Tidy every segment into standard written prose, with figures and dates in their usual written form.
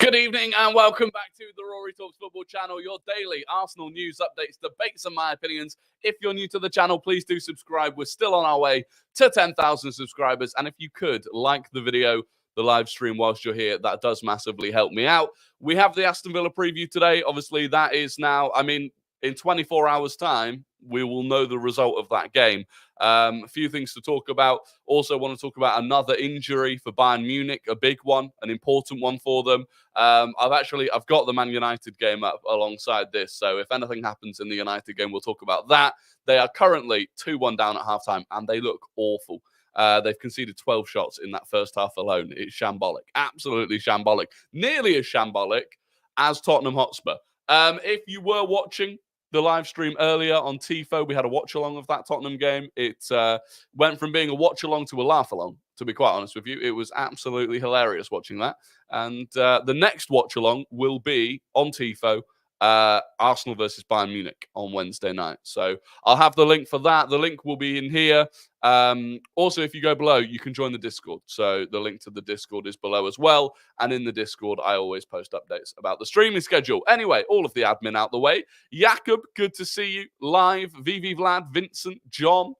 Good evening and welcome back to the Rory Talks Football channel, your daily Arsenal news updates, debates and my opinions. If you're new to the channel, please do subscribe. We're still on our way to 10,000 subscribers. And if you could like the video, the live stream whilst you're here, that does massively help me out. We have the Aston Villa preview today. Obviously, that is now, in 24 hours' time, we will know the result of that game. A few things to talk about. Also want to talk about another injury for Bayern Munich, a big one, an important one for them. I've got the Man United game up alongside this. So if anything happens in the United game, we'll talk about that. They are currently 2-1 down at halftime and they look awful. They've conceded 12 shots in that first half alone. It's shambolic, absolutely shambolic, nearly as shambolic as Tottenham Hotspur. If you were watching the live stream earlier on TIFO, we had a watch-along of that Tottenham game. It went from being a watch-along to a laugh-along, to be quite honest with you. It was absolutely hilarious watching that. And the next watch-along will be on TIFO, Arsenal versus Bayern Munich on Wednesday night. So I'll have the link for that. The link will be in here. Also, if you go below, you can join the Discord. So the link to the Discord is below as well. And in the Discord, I always post updates about the streaming schedule. Anyway, all of the admin out the way. Jakob, good to see you live. Vivi Vlad, Vincent, John,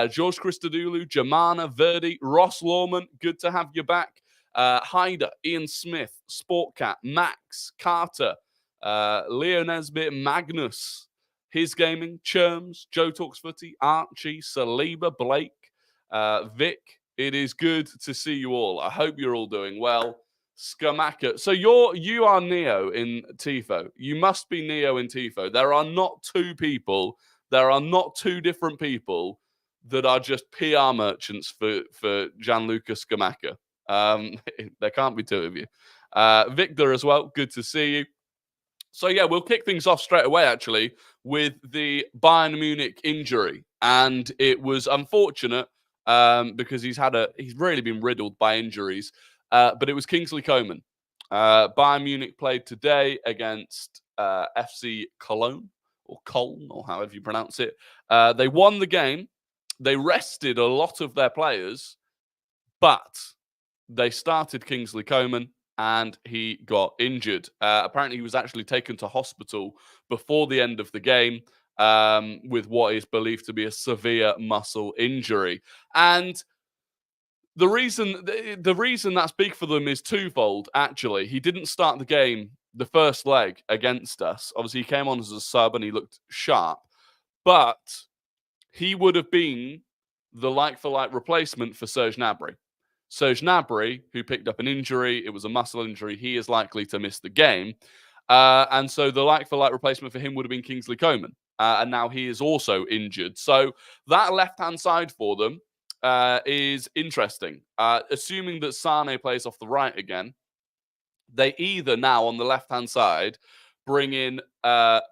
George Christodoulou, Jamana, Verdi, Ross Lawman, good to have you back. Hyder, Ian Smith, Sportcat, Max, Carter, Leo Nesbitt, Magnus, His Gaming, Churms, Joe Talks Footy, Archie, Saliba, Blake, Vic. It is good to see you all. I hope you're all doing well. Skamaka. So you are Neo in Tifo. You must be Neo in Tifo. There are not two people. There are not two different people that are just PR merchants for Gianluca Skamaka. There can't be two of you. Victor as well. Good to see you. So, yeah, we'll kick things off straight away, actually, with the Bayern Munich injury. And it was unfortunate because he's really been riddled by injuries. But it was Kingsley Coman. Bayern Munich played today against FC Cologne, or Köln, or however you pronounce it. They won the game. They rested a lot of their players, but they started Kingsley Coman. And he got injured. Apparently, he was actually taken to hospital before the end of the game with what is believed to be a severe muscle injury. And the reason that's big for them is twofold, actually. He didn't start the game, the first leg, against us. Obviously, he came on as a sub and he looked sharp. But he would have been the like-for-like replacement for Serge Gnabry. Serge Gnabry, who picked up an injury, it was a muscle injury, he is likely to miss the game. And so the like-for-like replacement for him would have been Kingsley Coman. And now he is also injured. So that left-hand side for them is interesting. Assuming that Sane plays off the right again, they either now on the left-hand side bring in Mattis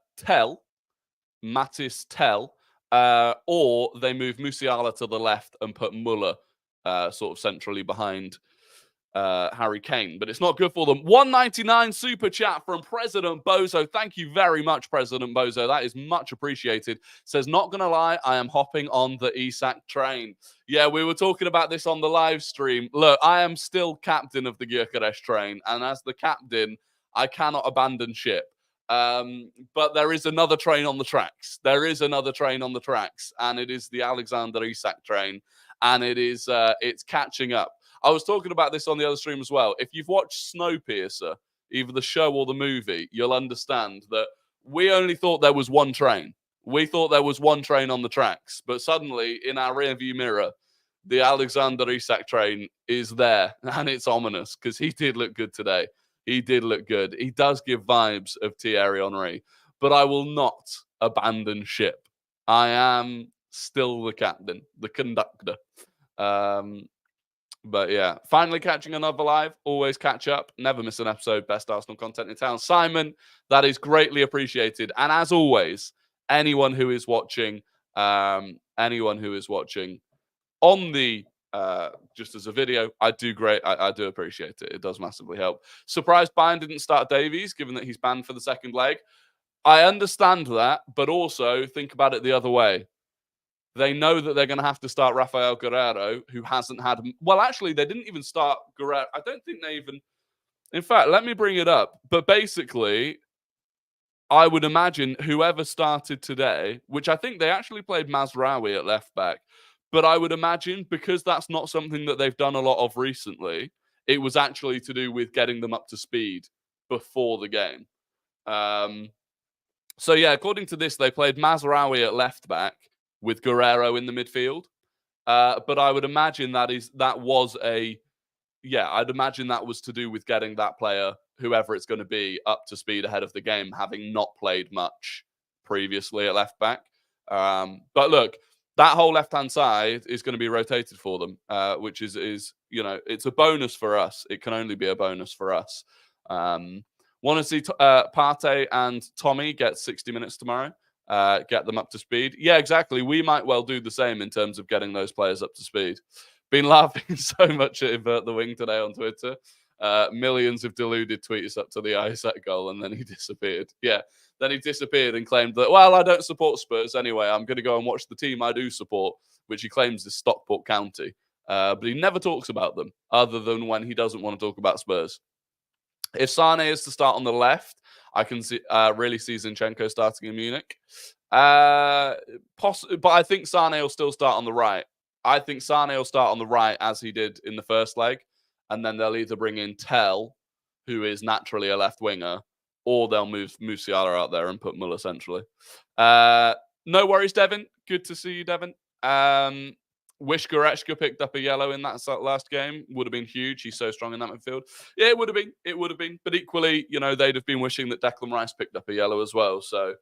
Tell, or they move Musiala to the left and put Muller sort of centrally behind Harry Kane. But it's not good for them. 199 super chat from President Bozo. Thank you very much, President Bozo. That is much appreciated. Says, not going to lie, I am hopping on the Isak train. Yeah, we were talking about this on the live stream. Look, I am still captain of the Gyökeres train. And as the captain, I cannot abandon ship. But there is another train on the tracks. There is another train on the tracks. And it is the Alexander Isak train. And it's catching up. I was talking about this on the other stream as well. If you've watched Snowpiercer, either the show or the movie, you'll understand that we only thought there was one train. We thought there was one train on the tracks. But suddenly, in our rearview mirror, the Alexander Isak train is there. And it's ominous because he did look good today. He did look good. He does give vibes of Thierry Henry. But I will not abandon ship. I am still the captain, the conductor. But yeah, finally catching another live. Always catch up. Never miss an episode. Best Arsenal content in town. Simon, that is greatly appreciated. And as always, anyone who is watching on the just as a video, I do appreciate it. It does massively help. Surprised Bayern didn't start Davies, given that he's banned for the second leg. I understand that, but also think about it the other way. They know that they're going to have to start Rafael Guerreiro, who hasn't had... Well, actually, they didn't even start Guerreiro. I don't think they even... In fact, let me bring it up. But basically, I would imagine whoever started today, which I think they actually played Mazraoui at left back, but I would imagine because that's not something that they've done a lot of recently, it was actually to do with getting them up to speed before the game. So yeah, according to this, they played Mazraoui at left back with Guerrero in the midfield. But I would imagine that was to do with getting that player, whoever it's going to be, up to speed ahead of the game, having not played much previously at left back. But look, that whole left-hand side is going to be rotated for them, which is it's a bonus for us. It can only be a bonus for us. Want to see Partey and Tommy get 60 minutes tomorrow, get them up to speed. Yeah, exactly. We might well do the same in terms of getting those players up to speed. Been laughing so much at Invert the Wing today on Twitter. Millions of deluded tweets up to the Isaac goal, and then he disappeared. Yeah, then he disappeared and claimed that, well, I don't support Spurs anyway. I'm going to go and watch the team I do support, which he claims is Stockport County. But he never talks about them, other than when he doesn't want to talk about Spurs. If Sane is to start on the left, I can really see Zinchenko starting in Munich. But I think Sane will still start on the right. I think Sane will start on the right as he did in the first leg, and then they'll either bring in Tell, who is naturally a left winger, or they'll move Musiala out there and put Muller centrally. No worries, Devin. Good to see you, Devin. Wish Goretzka picked up a yellow in that last game. Would have been huge. He's so strong in that midfield. Yeah, it would have been. It would have been. But equally, they'd have been wishing that Declan Rice picked up a yellow as well. So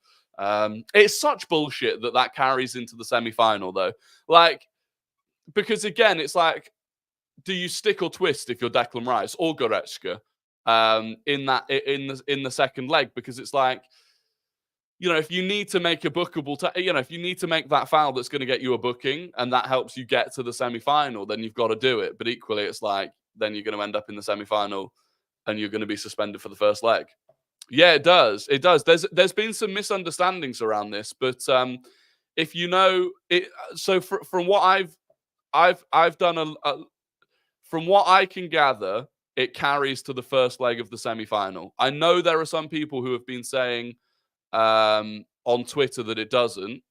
it's such bullshit that carries into the semi-final, though. Because again, it's like, do you stick or twist if you're Declan Rice or Goretzka in the second leg? Because it's like, if you need to make a bookable, if you need to make that foul that's going to get you a booking and that helps you get to the semi-final, then you've got to do it. But equally, it's like, then you're going to end up in the semi-final and you're going to be suspended for the first leg. Yeah, it does. It does. There's been some misunderstandings around this, but if you know it, so from what I've done from what I can gather, it carries to the first leg of the semi-final. I know there are some people who have been saying on Twitter that it doesn't,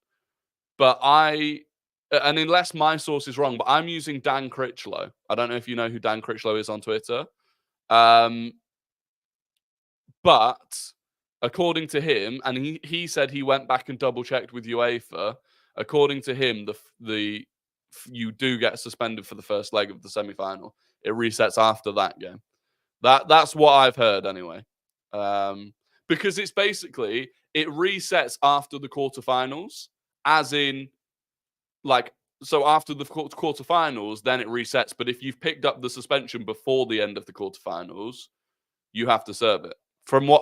but and unless my source is wrong, but I'm using Dan Critchlow. I don't know if you know who Dan Critchlow is on Twitter. But according to him, and he said he went back and double checked with UEFA. According to him, you do get suspended for the first leg of the semi-final. It resets after that game. That's what I've heard anyway. Because it's basically, it resets after the quarterfinals, as in, so after the quarterfinals, then it resets. But if you've picked up the suspension before the end of the quarterfinals, you have to serve it.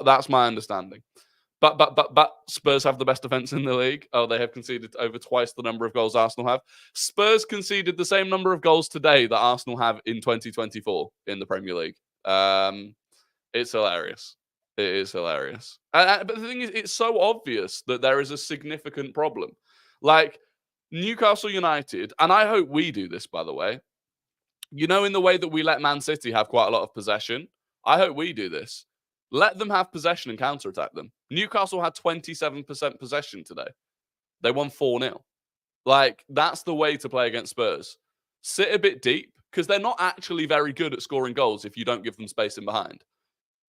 That's my understanding. But Spurs have the best defense in the league. Oh, they have conceded over twice the number of goals Arsenal have. Spurs conceded the same number of goals today that Arsenal have in 2024 in the Premier League. It's hilarious. It is hilarious. But the thing is, it's so obvious that there is a significant problem. Like Newcastle United, and I hope we do this, by the way. In the way that we let Man City have quite a lot of possession, I hope we do this. Let them have possession and counterattack them. Newcastle had 27% possession today. They won 4-0. That's the way to play against Spurs. Sit a bit deep, because they're not actually very good at scoring goals if you don't give them space in behind.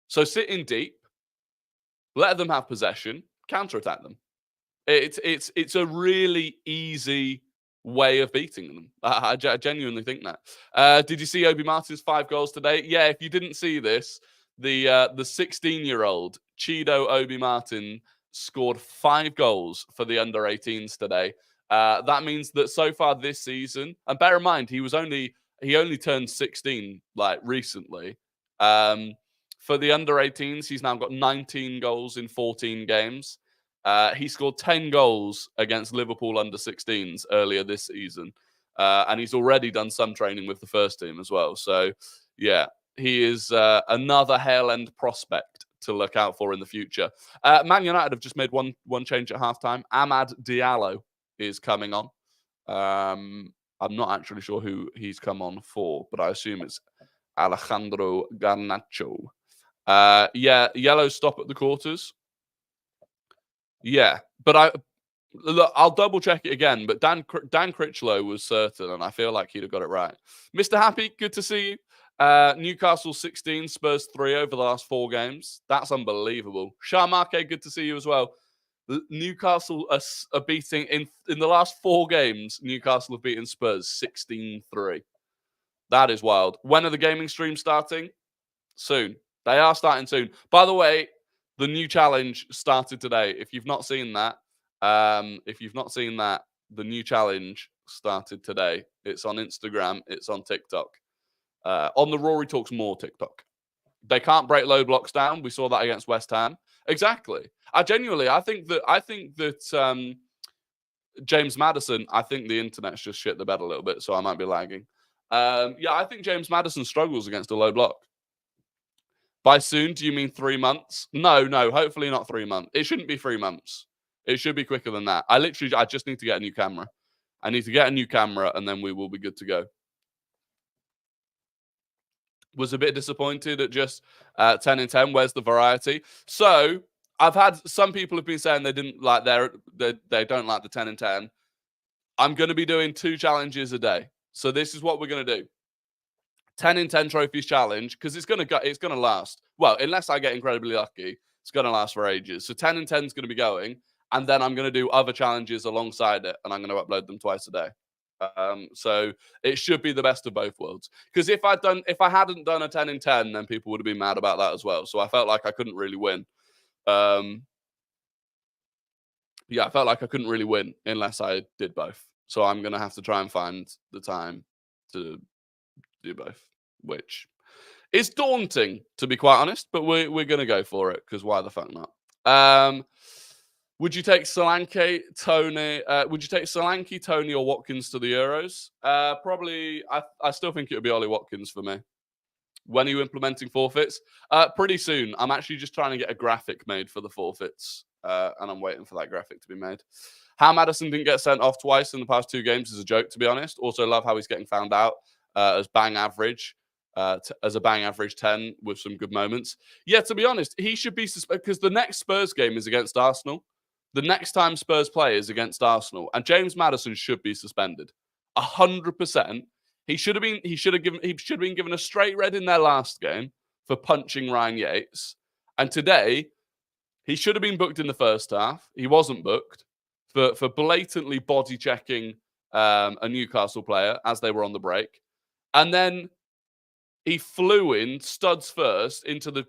So sit in deep, let them have possession, counterattack them. It's a really easy way of beating them. I genuinely think that. Did you see Obi-Martin's 5 goals today? Yeah, if you didn't see this, the 16-year-old Chido Obi-Martin scored 5 goals for the under-18s today. That means that so far this season, and bear in mind, he only turned 16 recently. For the under-18s, he's now got 19 goals in 14 games. He scored 10 goals against Liverpool under-16s earlier this season. And he's already done some training with the first team as well. So, yeah, he is another Hale-End prospect to look out for in the future. Man United have just made one change at halftime. Amad Diallo is coming on. I'm not actually sure who he's come on for, but I assume it's Alejandro Garnacho. Yeah, yellow stop at the quarters. Yeah, but look, I'll double check it again. But Dan Critchlow was certain, and I feel like he'd have got it right. Mr. Happy, good to see you. Newcastle 16, Spurs 3 over the last 4 games. That's unbelievable. Sharmarke, good to see you as well. Newcastle are beating in the last 4 games. Newcastle have beaten Spurs 16-3. That is wild. When are the gaming streams starting? Soon. They are starting soon. By the way, the new challenge started today. If you've not seen that, the new challenge started today. It's on Instagram. It's on TikTok. On the Rory Talks More TikTok. They can't break low blocks down. We saw that against West Ham. Exactly. I think that James Maddison, I think the internet's just shit the bed a little bit, so I might be lagging. I think James Maddison struggles against a low block. By soon, do you mean 3 months? No, hopefully not 3 months. It shouldn't be 3 months. It should be quicker than that. I just need to get a new camera. I need to get a new camera, and then we will be good to go. Was a bit disappointed at just 10 in 10. Where's the variety? So I've had some people have been saying they didn't like they don't like the 10 in 10. I'm going to be doing 2 challenges a day. So this is what we're going to do. 10 in 10 trophies challenge, because it's going to last. Well, unless I get incredibly lucky, it's going to last for ages. So 10 in 10 is going to be going, and then I'm going to do other challenges alongside it, and I'm going to upload them twice a day. So it should be the best of both worlds. Because if I hadn't done a 10 in 10, then people would have been mad about that as well. So I felt like I couldn't really win. I felt like I couldn't really win unless I did both. So I'm going to have to try and find the time to do both, which is daunting, to be quite honest. But we're going to go for it, because why the fuck not? Would you take Solanke, Tony? Tony, or Watkins to the Euros? Probably. I still think it would be Ollie Watkins for me. When are you implementing forfeits? Pretty soon. I'm actually just trying to get a graphic made for the forfeits, and I'm waiting for that graphic to be made. How Maddison didn't get sent off twice in the past 2 games is a joke, to be honest. Also, love how he's getting found out as bang average. As a bang average 10 with some good moments. Yeah, to be honest, he should be suspended, because the next Spurs game is against Arsenal. The next time Spurs play is against Arsenal, and James Maddison should be suspended 100%. He should have been given a straight red in their last game for punching Ryan Yates, and today he should have been booked in the first half. He wasn't booked for blatantly body checking a Newcastle player as they were on the break, and then he flew in studs first into the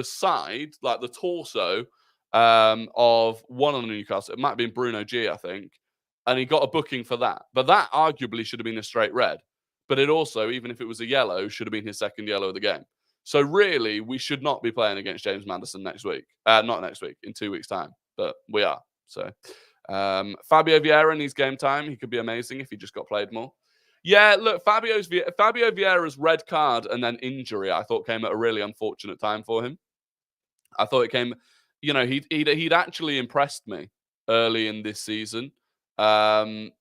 side, like the torso of one on Newcastle. It might have been Bruno G, I think. And he got a booking for that. But that arguably should have been a straight red. But it also, even if it was a yellow, should have been his second yellow of the game. So really, we should not be playing against James Maddison next week. Not next week, in 2 weeks' time. But we are. So Fabio Vieira needs game time. He could be amazing if he just got played more. Yeah, look, Fabio Vieira's red card and then injury, I thought, came at a really unfortunate time for him. I thought it came, he'd actually impressed me early in this season. I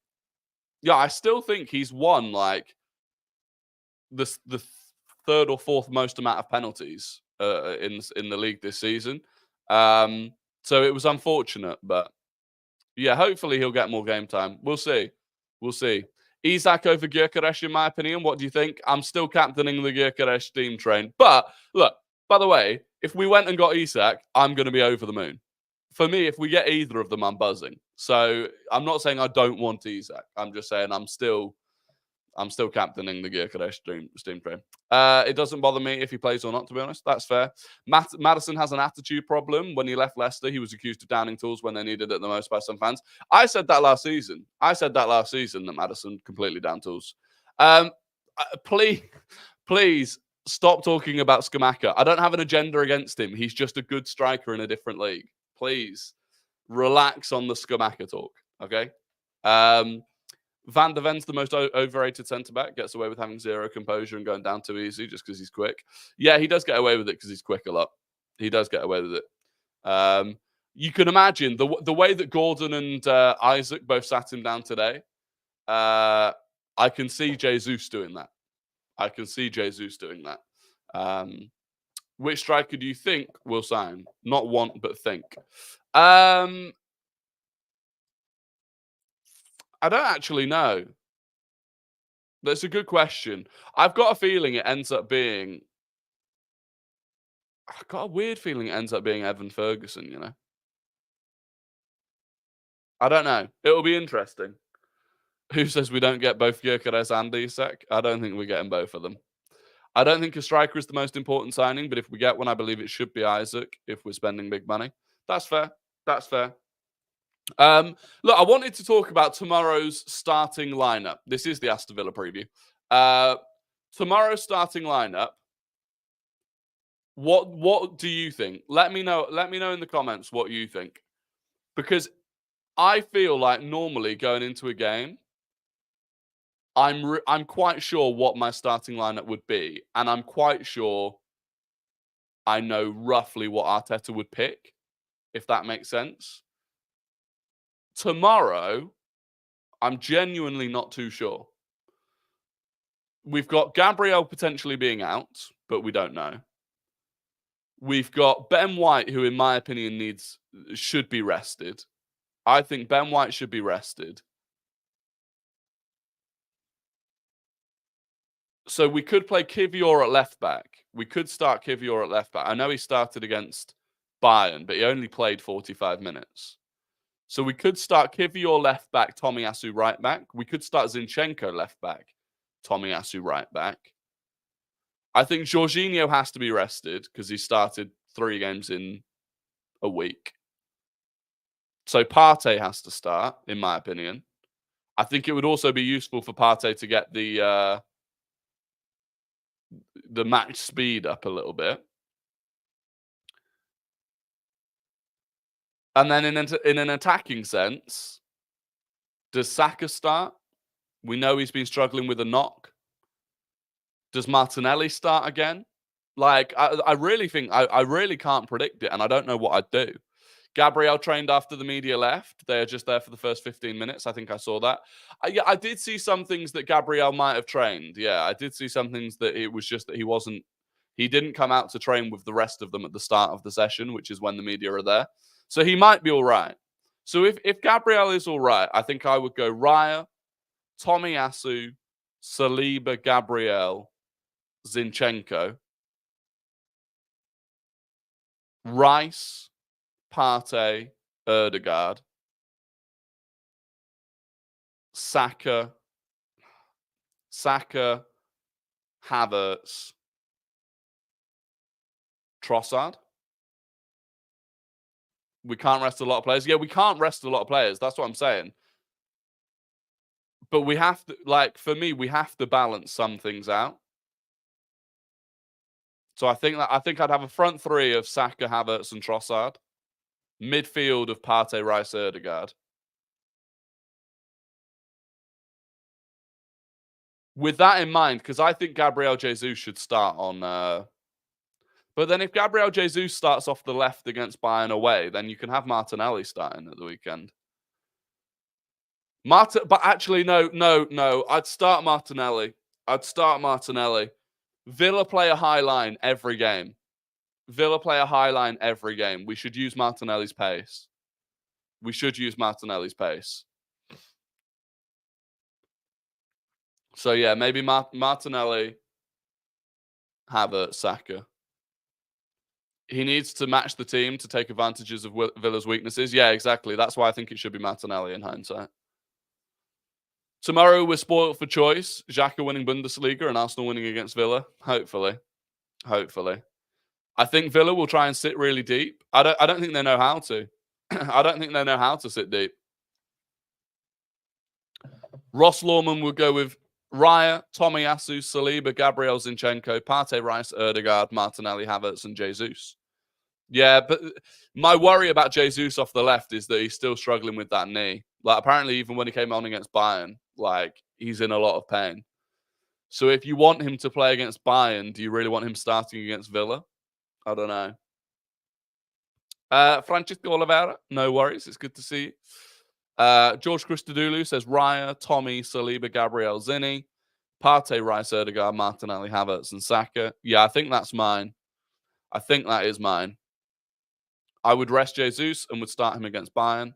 still think he's won like the 3rd or 4th most amount of penalties in the league this season. So it was unfortunate, but yeah, hopefully he'll get more game time. We'll see. Isak over Gyökeres, in my opinion. What do you think? I'm still captaining the Gyökeres steam train. But look, by the way, if we went and got Isak, I'm going to be over the moon. For me, if we get either of them, I'm buzzing. So I'm not saying I don't want Isak. I'm just saying I'm still captaining the Gyökeres steam train. It doesn't bother me if he plays or not, to be honest. That's fair. Maddison has an attitude problem. When he left Leicester, he was accused of downing tools when they needed it the most by some fans. I said that last season. That Maddison completely down tools. Please stop talking about Scamacca. I don't have an agenda against him. He's just a good striker in a different league. Please relax on the Scamacca talk, okay? Van der Ven's the most overrated centre-back, gets away with having zero composure and going down too easy just because he's quick. Yeah, he does get away with it because he's quick a lot. He does get away with it. You can imagine the way that Gordon and Isaac both sat him down today. I can see Jesus doing that. Which striker do you think will sign? Not want, but think. I don't actually know. That's a good question. I've got a feeling it ends up being... I've got a weird feeling it ends up being Evan Ferguson, you know? I don't know. It'll be interesting. Who says we don't get both Gyökeres and Isak? I don't think we're getting both of them. I don't think a striker is the most important signing, but if we get one, I believe it should be Isaac if we're spending big money. That's fair. That's fair. Look, I wanted to talk about tomorrow's starting lineup. This is the Aston Villa preview. Tomorrow's starting lineup. What do you think? Let me know in the comments what you think. Because I feel like normally going into a game, I'm quite sure what my starting lineup would be, and I'm quite sure I know roughly what Arteta would pick, if that makes sense. Tomorrow, I'm genuinely not too sure. We've got Gabriel potentially being out, but we don't know. We've got Ben White, who in my opinion should be rested. I think Ben White should be rested. So we could play Kivior at left back. We could start Kivior at left back. I know he started against Bayern, but he only played 45 minutes. So we could start Kivior left back, Tomiyasu right back. We could start Zinchenko left back, Tomiyasu right back. I think Jorginho has to be rested because he started 3 games in a week. So Partey has to start, in my opinion. I think it would also be useful for Partey to get the match speed up a little bit. And then in an attacking sense, does Saka start? We know he's been struggling with a knock. Does Martinelli start again? Like, I really think, I really can't predict it, and I don't know what I'd do. Gabriel trained after the media left. They are just there for the first 15 minutes. I think I saw that. I did see some things that Gabriel might have trained. Yeah, I did see some things that it was just that he didn't come out to train with the rest of them at the start of the session, which is when the media are there. So he might be all right. So if Gabriel is all right, I think I would go Raya, Tomiyasu, Saliba, Gabriel, Zinchenko, Rice, Partey, Odegaard, Saka, Havertz, Trossard. We can't rest a lot of players. Yeah, we can't rest a lot of players. That's what I'm saying. But we have to, like, for me, we have to balance some things out. So I think I'd have a front 3 of Saka, Havertz, and Trossard. Midfield of Partey, Rice, Odegaard. With that in mind, because I think Gabriel Jesus should start on... But then if Gabriel Jesus starts off the left against Bayern away, then you can have Martinelli starting at the weekend. But actually, no. I'd start Martinelli. Villa play a high line every game. We should use Martinelli's pace. So yeah, maybe Martinelli, Havertz, Saka. He needs to match the team to take advantages of Villa's weaknesses. Yeah, exactly. That's why I think it should be Martinelli in hindsight. Tomorrow we're spoiled for choice. Xhaka winning Bundesliga and Arsenal winning against Villa. Hopefully. I think Villa will try and sit really deep. I don't think they know how to. I don't think they know how to sit deep. Ross Lawman would go with Raya, Tomiyasu, Saliba, Gabriel, Zinchenko, Partey, Rice, Odegaard, Martinelli, Havertz, and Jesus. Yeah, but my worry about Jesus off the left is that he's still struggling with that knee. Like, apparently, even when he came on against Bayern, like, he's in a lot of pain. So if you want him to play against Bayern, do you really want him starting against Villa? I don't know. Francisco Oliveira, no worries. It's good to see you. George Christodoulou says Raya, Tommy, Saliba, Gabriel, Zinni, Partey, Rice, Odegaard, Martinelli, Havertz, and Saka. Yeah, I think that's mine. I think that is mine. I would rest Jesus and would start him against Bayern.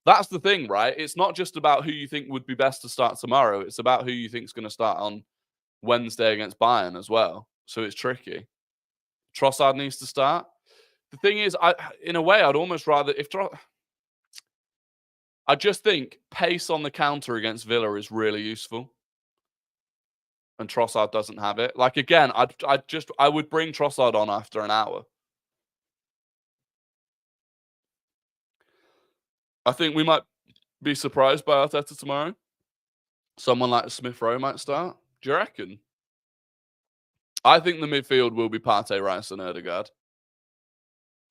That's the thing, right? It's not just about who you think would be best to start tomorrow. It's about who you think is going to start on Wednesday against Bayern as well. So it's tricky. Trossard needs to start. The thing is, in a way, I'd almost rather I just think pace on the counter against Villa is really useful, and Trossard doesn't have it. Like again, I would bring Trossard on after an hour. I think we might be surprised by Arteta tomorrow. Someone like Smith Rowe might start. Do you reckon? I think the midfield will be Partey, Rice, and Odegaard.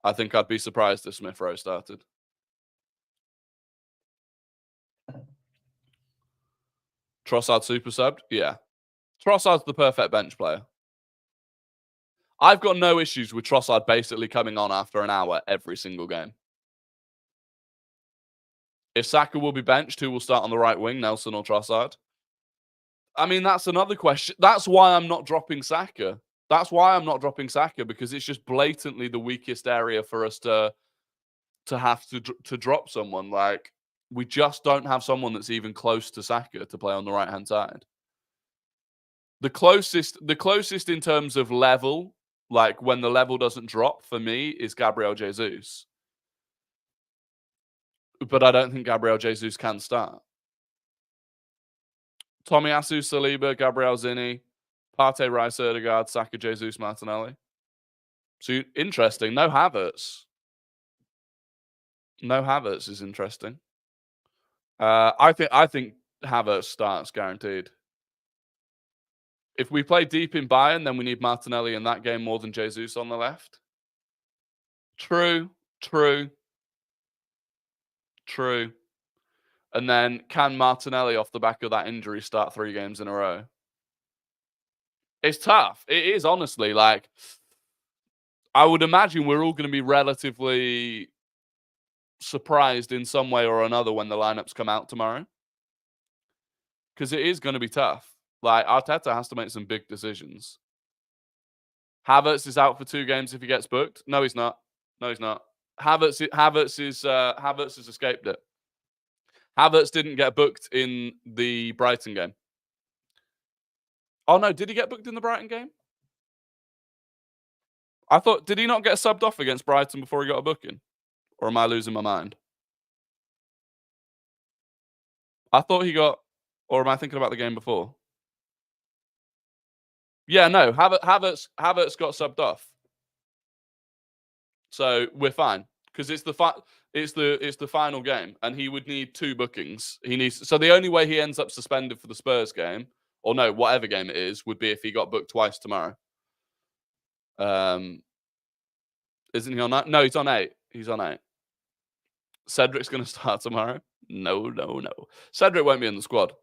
I think I'd be surprised if Smith Rowe started. Trossard super subbed? Yeah. Trossard's the perfect bench player. I've got no issues with Trossard basically coming on after an hour every single game. If Saka will be benched, who will start on the right wing, Nelson or Trossard? I mean, that's another question. That's why I'm not dropping Saka. Because it's just blatantly the weakest area for us to have to drop someone. Like, we just don't have someone that's even close to Saka to play on the right-hand side. The closest in terms of level, like when the level doesn't drop for me, is Gabriel Jesus. But I don't think Gabriel Jesus can start. Tomiyasu, Saliba, Gabriel Zini, Partey, Rice, Odegaard, Saka, Jesus, Martinelli. So interesting. No Havertz. No Havertz is interesting. I think Havertz starts guaranteed. If we play deep in Bayern, then we need Martinelli in that game more than Jesus on the left. True. And then can Martinelli, off the back of that injury, start 3 games in a row? It's tough. It is, honestly. Like, I would imagine we're all going to be relatively surprised in some way or another when the lineups come out tomorrow. Because it is going to be tough. Like, Arteta has to make some big decisions. Havertz is out for 2 games if he gets booked. No, he's not. Havertz has escaped it. Havertz didn't get booked in the Brighton game. Oh, no. Did he get booked in the Brighton game? I thought, did he not get subbed off against Brighton before he got a booking? Or am I losing my mind? I thought he got, or am I thinking about the game before? Yeah, no. Havertz got subbed off. So we're fine because it's the final game, and he would need 2 bookings. So the only way he ends up suspended for the Spurs game, or no, whatever game it is, would be if he got booked twice tomorrow. Isn't he on 9? No, he's on 8. Cedric's going to start tomorrow. No. Cedric won't be in the squad.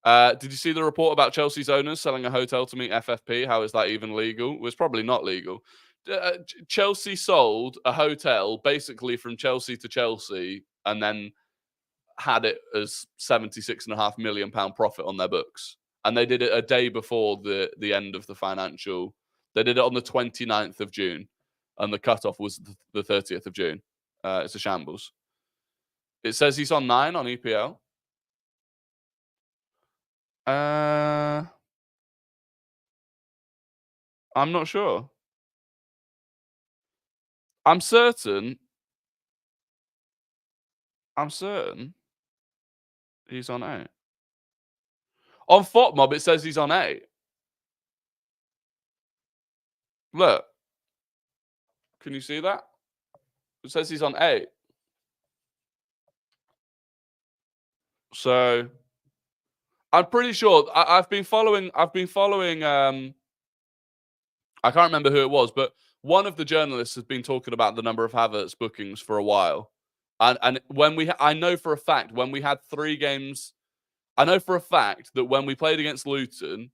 Did you see the report about Chelsea's owners selling a hotel to meet FFP? How is that even legal? Well, it's probably not legal. Chelsea sold a hotel basically from Chelsea to Chelsea and then had it as £76.5 million profit on their books. And they did it a day before the end of the financial. They did it on the 29th of June. And the cutoff was the 30th of June. It's a shambles. It says he's on 9 on EPL. I'm not sure. I'm certain he's on 8. On FotMob, it says he's on 8. Look. Can you see that? It says he's on 8. So I'm pretty sure I've been following I can't remember who it was, but one of the journalists has been talking about the number of Havertz bookings for a while. And I know for a fact when we had 3 games, I know for a fact that when we played against Luton,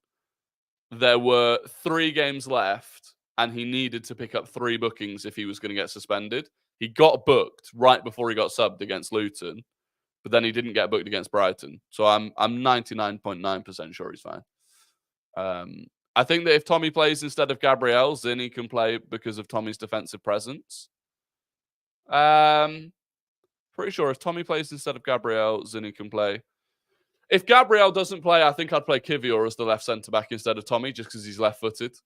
there were 3 games left and he needed to pick up 3 bookings if he was going to get suspended. He got booked right before he got subbed against Luton, but then he didn't get booked against Brighton. So I'm 99.9% sure he's fine. I think that if Tommy plays instead of Gabriel, Zinni can play because of Tommy's defensive presence. Pretty sure if Tommy plays instead of Gabriel, Zinni can play. If Gabriel doesn't play, I think I'd play Kivior as the left centre back instead of Tommy, just because he's left-footed.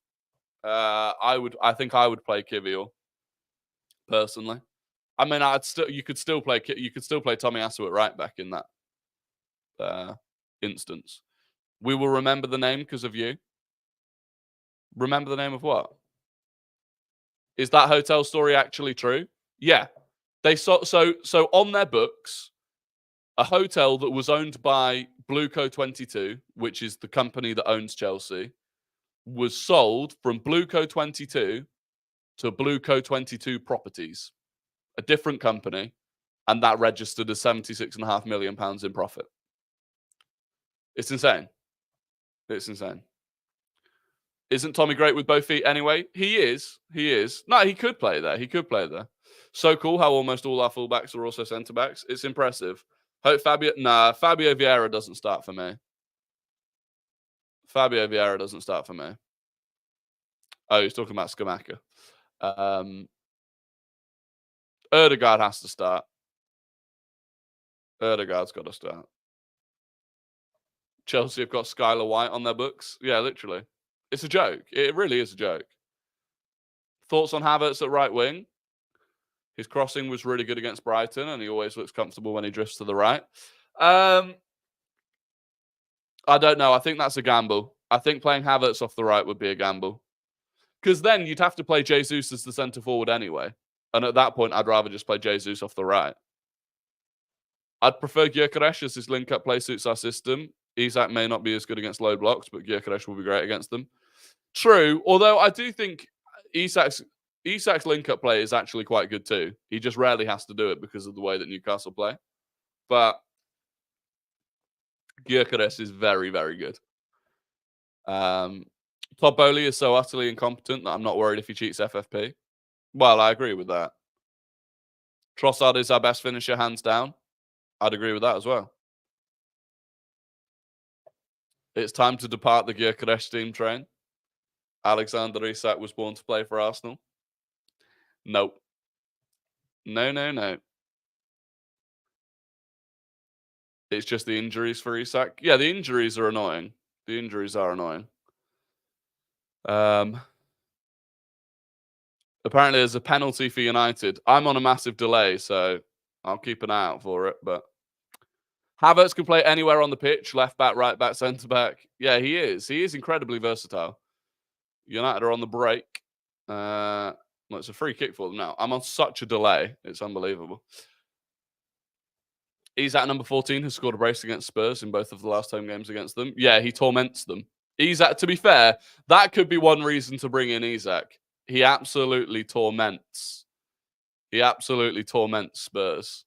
I think I would play Kivior personally. I mean, you could still play Tommy Asu at right back in that instance. We will remember the name because of you. Remember the name of what? Is that hotel story actually true? Yeah. They so on their books, a hotel that was owned by Blueco 22, which is the company that owns Chelsea, was sold from Blueco 22 to Blueco 22 Properties, a different company, and that registered as £76.5 million in profit. It's insane. It's insane. Isn't Tommy great with both feet anyway? He is. No, he could play there. So cool how almost all our fullbacks are also centre-backs. It's impressive. Hope Fabio Vieira doesn't start for me. Oh, he's talking about Skamaka. Odegaard has to start. Odegaard's got to start. Chelsea have got Skylar White on their books. Yeah, literally. It's a joke. It really is a joke. Thoughts on Havertz at right wing? His crossing was really good against Brighton, and he always looks comfortable when he drifts to the right. I don't know. I think that's a gamble. I think playing Havertz off the right would be a gamble. Because then you'd have to play Jesus as the centre forward anyway. And at that point, I'd rather just play Jesus off the right. I'd prefer Gyökeres as his link-up play suits our system. Isak may not be as good against low blocks, but Gyökeres will be great against them. True, although I do think Isak's link-up play is actually quite good too. He just rarely has to do it because of the way that Newcastle play. But Gyökeres is very, very good. Todd Bowley is so utterly incompetent that I'm not worried if he cheats FFP. Well, I agree with that. Trossard is our best finisher, hands down. I'd agree with that as well. It's time to depart the Gyökeres steam train. Alexander Isak was born to play for Arsenal. Nope. No. It's just the injuries for Isak. Yeah, the injuries are annoying. Apparently there's a penalty for United. I'm on a massive delay, so I'll keep an eye out for it. But Havertz can play anywhere on the pitch, left back, right back, centre back. Yeah, he is. He is incredibly versatile. United are on the break. Well, it's a free kick for them now. I'm on such a delay. It's unbelievable. Isak, number 14, has scored a brace against Spurs in both of the last home games against them. Yeah, he torments them. Isak, to be fair, that could be one reason to bring in Isak. He absolutely torments. Spurs.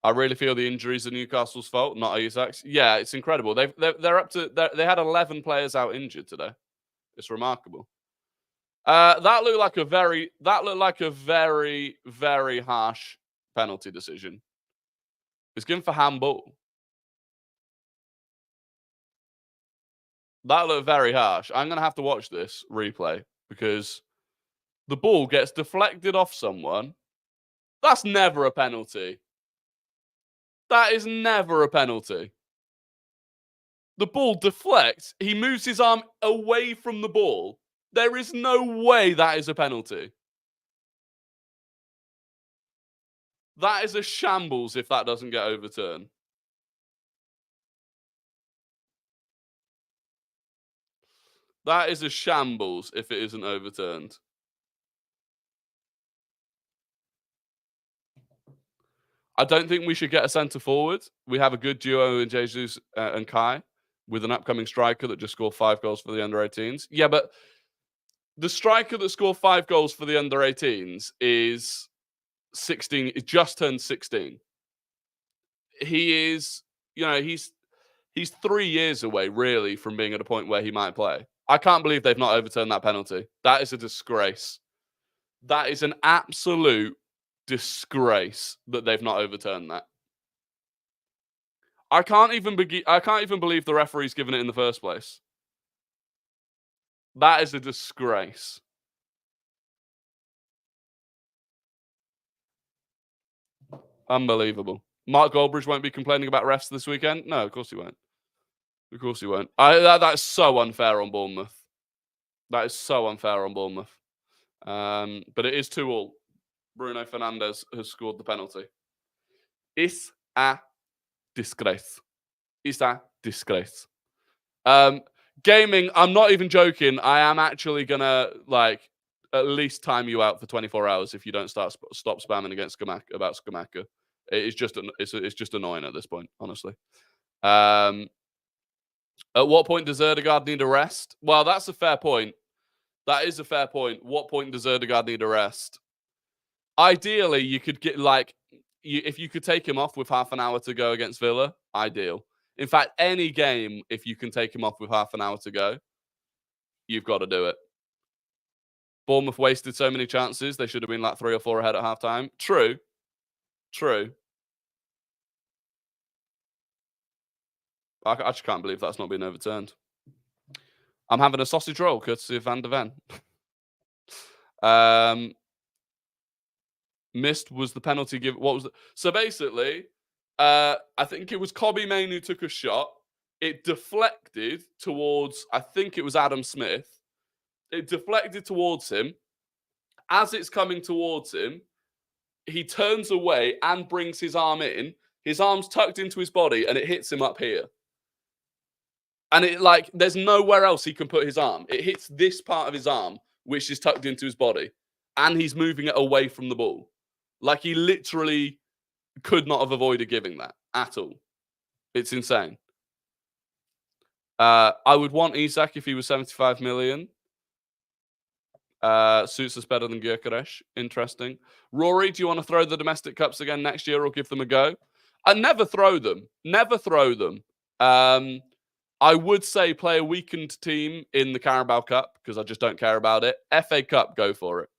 I really feel the injuries are Newcastle's fault, not Isak's. Yeah, it's incredible. They had 11 players out injured today. It's remarkable. That looked like a very, very harsh penalty decision. It's given for handball. That looked very harsh. I'm going to have to watch this replay because the ball gets deflected off someone. That's never a penalty. That is never a penalty. The ball deflects. He moves his arm away from the ball. There is no way that is a penalty. That is a shambles if that doesn't get overturned. That is a shambles if it isn't overturned. I don't think we should get a centre forward. We have a good duo in Jesus and Kai with an upcoming striker that just scored 5 goals for the under-18s. Yeah, but the striker that scored 5 goals for the under-18s is 16. It just turned 16. He is, he's 3 years away, really, from being at a point where he might play. I can't believe they've not overturned that penalty. That is a disgrace. That is an absolute disgrace that they've not overturned that. I can't even believe the referee's given it in the first place. That is a disgrace. Unbelievable. Mark Goldbridge won't be complaining about refs this weekend? No, of course he won't. Of course he won't. That's so unfair on Bournemouth. That is so unfair on Bournemouth. But it is 2-2. Bruno Fernandes has scored the penalty. It's a disgrace. It's a disgrace. Gaming, I'm not even joking. I am actually going to, at least time you out for 24 hours if you don't stop spamming about Scamacca. It's just annoying at this point, honestly. At what point does Odegaard need a rest? Well, that's a fair point. That is a fair point. What point does Odegaard need a rest? Ideally, you could get if you could take him off with half an hour to go against Villa, ideal. In fact, any game, if you can take him off with half an hour to go, you've got to do it. Bournemouth wasted so many chances. They should have been 3 or 4 ahead at halftime. True. I just can't believe that's not been overturned. I'm having a sausage roll, courtesy of Van de Ven. Missed was the penalty give. What was it? So basically, I think it was Kobbie Main who took a shot. It deflected towards, I think it was Adam Smith. It deflected towards him. As it's coming towards him, he turns away and brings his arm in. His arm's tucked into his body and it hits him up here. And there's nowhere else he can put his arm. It hits this part of his arm, which is tucked into his body. And he's moving it away from the ball. He literally could not have avoided giving that at all. It's insane. I would want Isak if he was 75 million. Suits us better than Gyökeres. Interesting. Rory, do you want to throw the domestic cups again next year or give them a go? I never throw them. Never throw them. I would say play a weakened team in the Carabao Cup because I just don't care about it. FA Cup, go for it.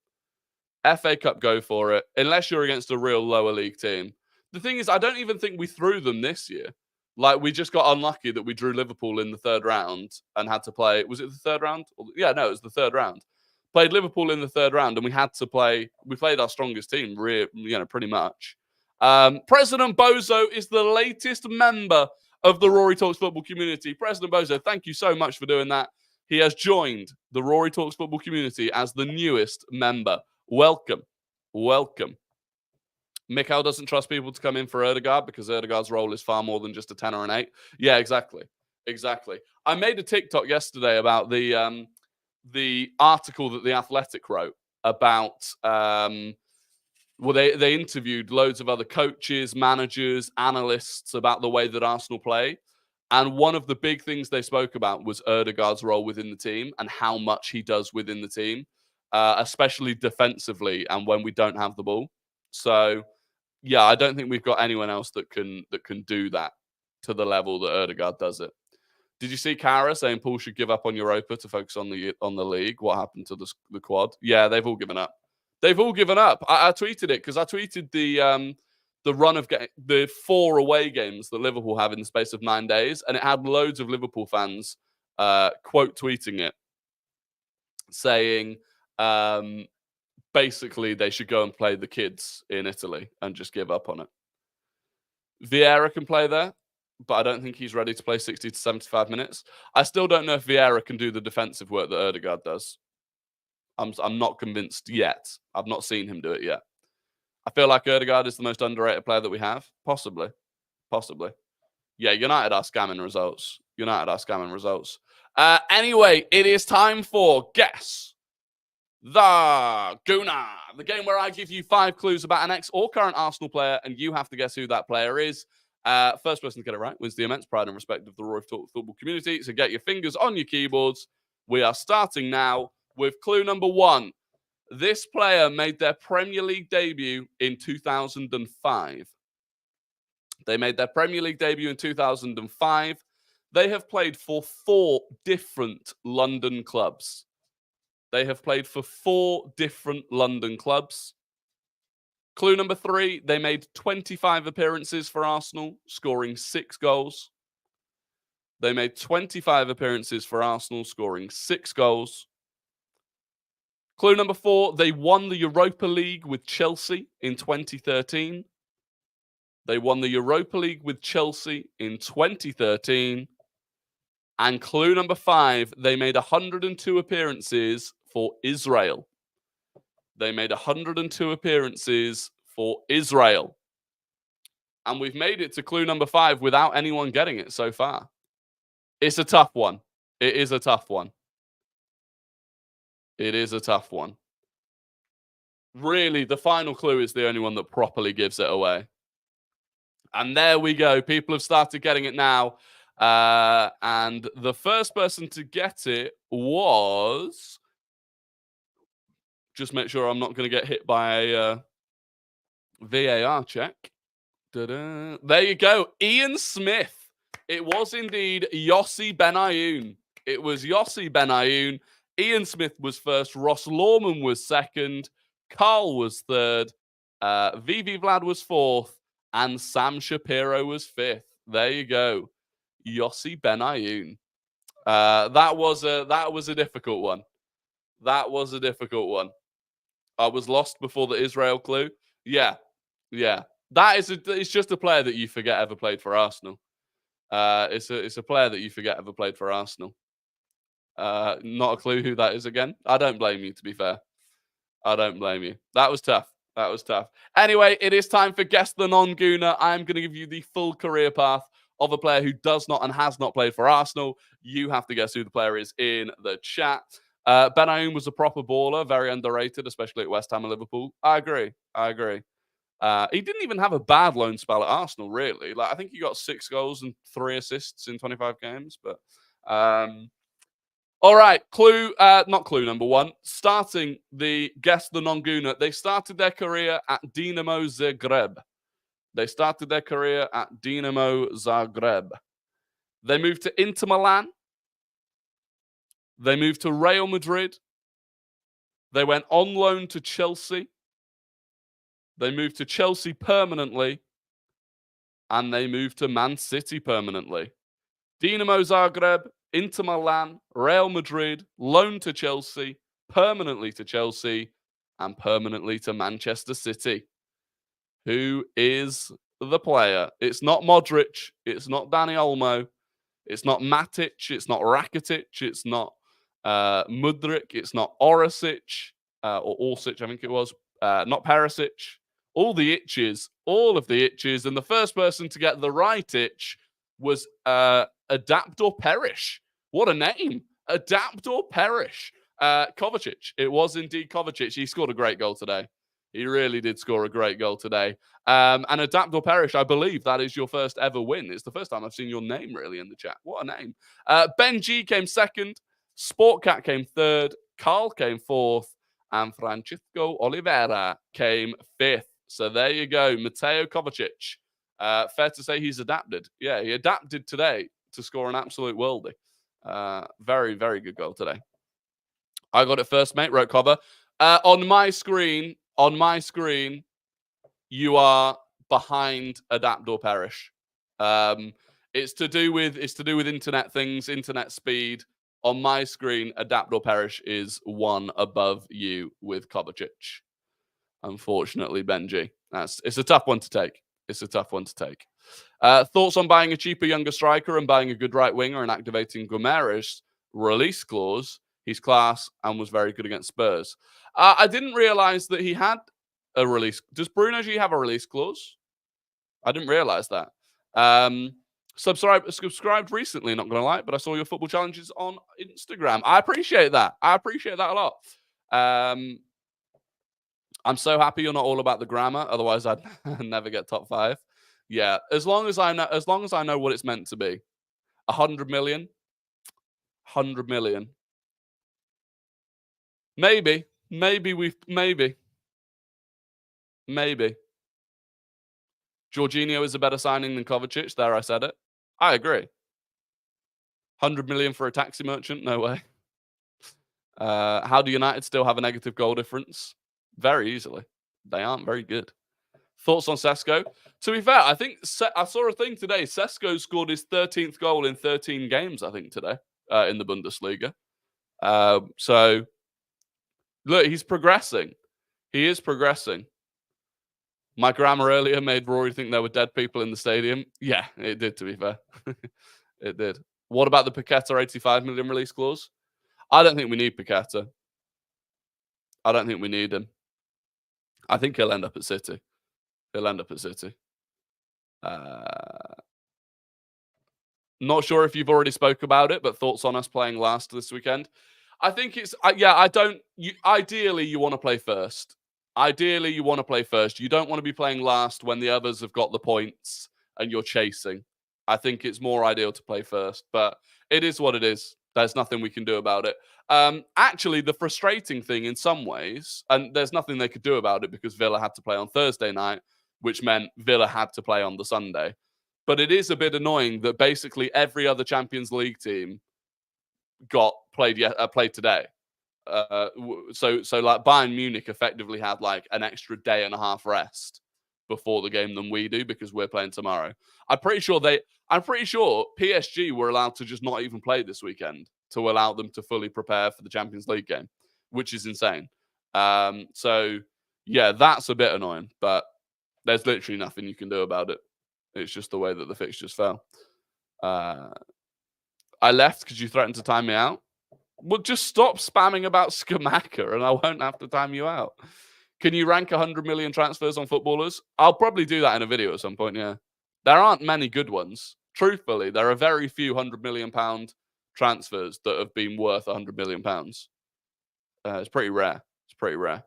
FA Cup, go for it. Unless you're against a real lower league team. The thing is, I don't even think we threw them this year. We just got unlucky that we drew Liverpool in the third round and had to play. Was it the third round? Yeah, no, it was the third round. Played Liverpool in the third round and we had to play. We played our strongest team, pretty much. President Bozo is the latest member of the Rory Talks Football community. President Bozo, thank you so much for doing that. He has joined the Rory Talks Football community as the newest member. Welcome. Mikhail doesn't trust people to come in for Odegaard because Odegaard's role is far more than just a 10 or an 8. Yeah, exactly. I made a TikTok yesterday about the article that The Athletic wrote about... they interviewed loads of other coaches, managers, analysts about the way that Arsenal play. And one of the big things they spoke about was Odegaard's role within the team and how much he does within the team, especially defensively and when we don't have the ball. So, yeah, I don't think we've got anyone else that can do that to the level that Odegaard does it. Did you see Kara saying Paul should give up on Europa to focus on the league? What happened to the quad? Yeah, they've all given up. I tweeted it because I tweeted the run of the 4 away games that Liverpool have in the space of 9 days, and it had loads of Liverpool fans quote tweeting it, saying basically they should go and play the kids in Italy and just give up on it. Vieira can play there, but I don't think he's ready to play 60 to 75 minutes. I still don't know if Vieira can do the defensive work that Odegaard does. I'm not convinced yet. I've not seen him do it yet. I feel like Odegaard is the most underrated player that we have. Possibly. Yeah, United are scamming results. Anyway, it is time for Guess the Gooner, the game where I give you 5 clues about an ex or current Arsenal player, and you have to guess who that player is. First person to get it right wins the immense pride and respect of the Rory Talks Football community. So get your fingers on your keyboards. We are starting now with clue number 1. This player made their Premier League debut in 2005. They made their Premier League debut in 2005. They have played for 4 different London clubs. Clue number 3, they made 25 appearances for Arsenal, scoring 6 goals. They made 25 appearances for Arsenal, scoring 6 goals. Clue number 4, they won the Europa League with Chelsea in 2013. They won the Europa League with Chelsea in 2013. And clue number 5, they made 102 appearances for Israel. They made 102 appearances for Israel. And we've made it to clue number 5 without anyone getting it so far. It's a tough one. It is a tough one. It is a tough one. Really, the final clue is the only one that properly gives it away. And there we go. People have started getting it now. And the first person to get it was... Just make sure I'm not going to get hit by a VAR check. Da-da. There you go. Ian Smith. It was indeed Yossi Benayoun. It was Yossi Benayoun. Ian Smith was first. Ross Lawman was second. Carl was third. Vivi Vlad was fourth. And Sam Shapiro was fifth. There you go. Yossi Benayoun. That was a difficult one. That was a difficult one. I was lost before the Israel clue. Yeah. It's just a player that you forget ever played for Arsenal. It's a player that you forget ever played for Arsenal. Not a clue who that is again. I don't blame you, to be fair. I don't blame you. That was tough. That was tough. Anyway, it is time for Guess the Non-Gooner. I'm going to give you the full career path of a player who does not and has not played for Arsenal. You have to guess who the player is in the chat. Benayoun was a proper baller, very underrated, especially at West Ham and Liverpool. I agree. He didn't even have a bad loan spell at Arsenal, really. I think he got 6 goals and 3 assists in 25 games. But all right, not clue number 1. Starting the Guess the Non-Gooner. They started their career at Dinamo Zagreb. They moved to Inter Milan. They moved to Real Madrid. They went on loan to Chelsea. They moved to Chelsea permanently. And they moved to Man City permanently. Dinamo Zagreb, Inter Milan, Real Madrid, loan to Chelsea, permanently to Chelsea, and permanently to Manchester City. Who is the player? It's not Modric. It's not Dani Olmo. It's not Matic. It's not Rakitic. It's not Mudryk. It's not Orisic. Or Orsic, I think it was. Not Perisic. All of the itches. And the first person to get the right itch was Adapt or Perish. What a name. Adapt or Perish. Kovacic. It was indeed Kovacic. He scored a great goal today. He really did score a great goal today. And Adapt or Perish, I believe that is your first ever win. It's the first time I've seen your name really in the chat. What a name. Ben G came second. Sportcat came third. Carl came fourth. And Francisco Oliveira came fifth. So there you go. Mateo Kovacic. Fair to say he's adapted. Yeah, he adapted today to score an absolute worldie. Very, very good goal today. I got it first, mate, wrote Cover. On my screen, you are behind Adapt or Perish. It's to do with internet things, internet speed. On my screen, Adapt or Perish is one above you with Kovacic. Unfortunately, Benji. It's a tough one to take. Thoughts on buying a cheaper younger striker and buying a good right winger and activating Guimaraes' release clause? He's class and was very good against Spurs. I didn't realize that he had a release. Does Bruno G have a release clause? I didn't realize that. Subscribed recently, not gonna lie, but I saw your football challenges on Instagram. I appreciate that. a lot. I'm so happy you're not all about the grammar. Otherwise, I'd never get top 5. Yeah, as long as I know what it's meant to be. 100 million. 100 million. Maybe. Jorginho is a better signing than Kovacic. There, I said it. I agree. 100 million for a taxi merchant? No way. How do United still have a negative goal difference? Very easily. They aren't very good. Thoughts on Sesko? To be fair, I think I saw a thing today. Sesko scored his 13th goal in 13 games, I think, today in the Bundesliga. So, look, he's progressing. He is progressing. My grammar earlier made Rory think there were dead people in the stadium. Yeah, it did, to be fair. It did. What about the Paqueta 85 million release clause? I don't think we need Paqueta. I don't think we need him. I think he'll end up at City. He'll end up at City. Not sure if you've already spoke about it, but thoughts on us playing last this weekend? I think it's I don't. Ideally, you want to play first. Ideally, you want to play first. You don't want to be playing last when the others have got the points and you're chasing. I think it's more ideal to play first, but it is what it is. There's nothing we can do about it. Actually, the frustrating thing in some ways, and there's nothing they could do about it because Villa had to play on Thursday night, which meant Villa had to play on the Sunday. But it is a bit annoying that basically every other Champions League team played today. So like Bayern Munich effectively had like an extra day and a half rest before the game than we do because we're playing tomorrow. I'm pretty sure PSG were allowed to just not even play this weekend to allow them to fully prepare for the Champions League game, which is insane. So yeah, that's a bit annoying, but there's literally nothing you can do about it. It's just the way that the fixtures fell. I left because you threatened to time me out. Well, just stop spamming about Skamaka and I won't have to time you out. Can you rank 100 million transfers on footballers? I'll probably do that in a video at some point, yeah. There aren't many good ones. Truthfully, there are very few £100 million transfers that have been worth £100 million. It's pretty rare. It's pretty rare.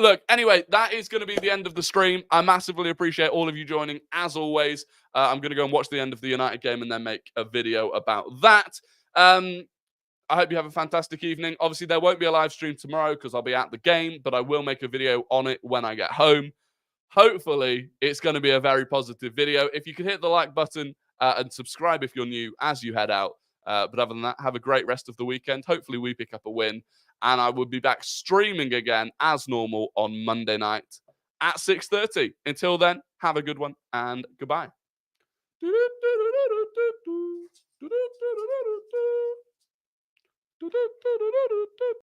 Look, anyway, that is going to be the end of the stream. I massively appreciate all of you joining, as always. I'm going to go and watch the end of the United game and then make a video about that. I hope you have a fantastic evening. Obviously, there won't be a live stream tomorrow because I'll be at the game, but I will make a video on it when I get home. Hopefully, it's going to be a very positive video. If you could hit the like button and subscribe if you're new as you head out. But other than that, have a great rest of the weekend. Hopefully, we pick up a win. And I will be back streaming again as normal on Monday night at 6:30. Until then, have a good one and goodbye.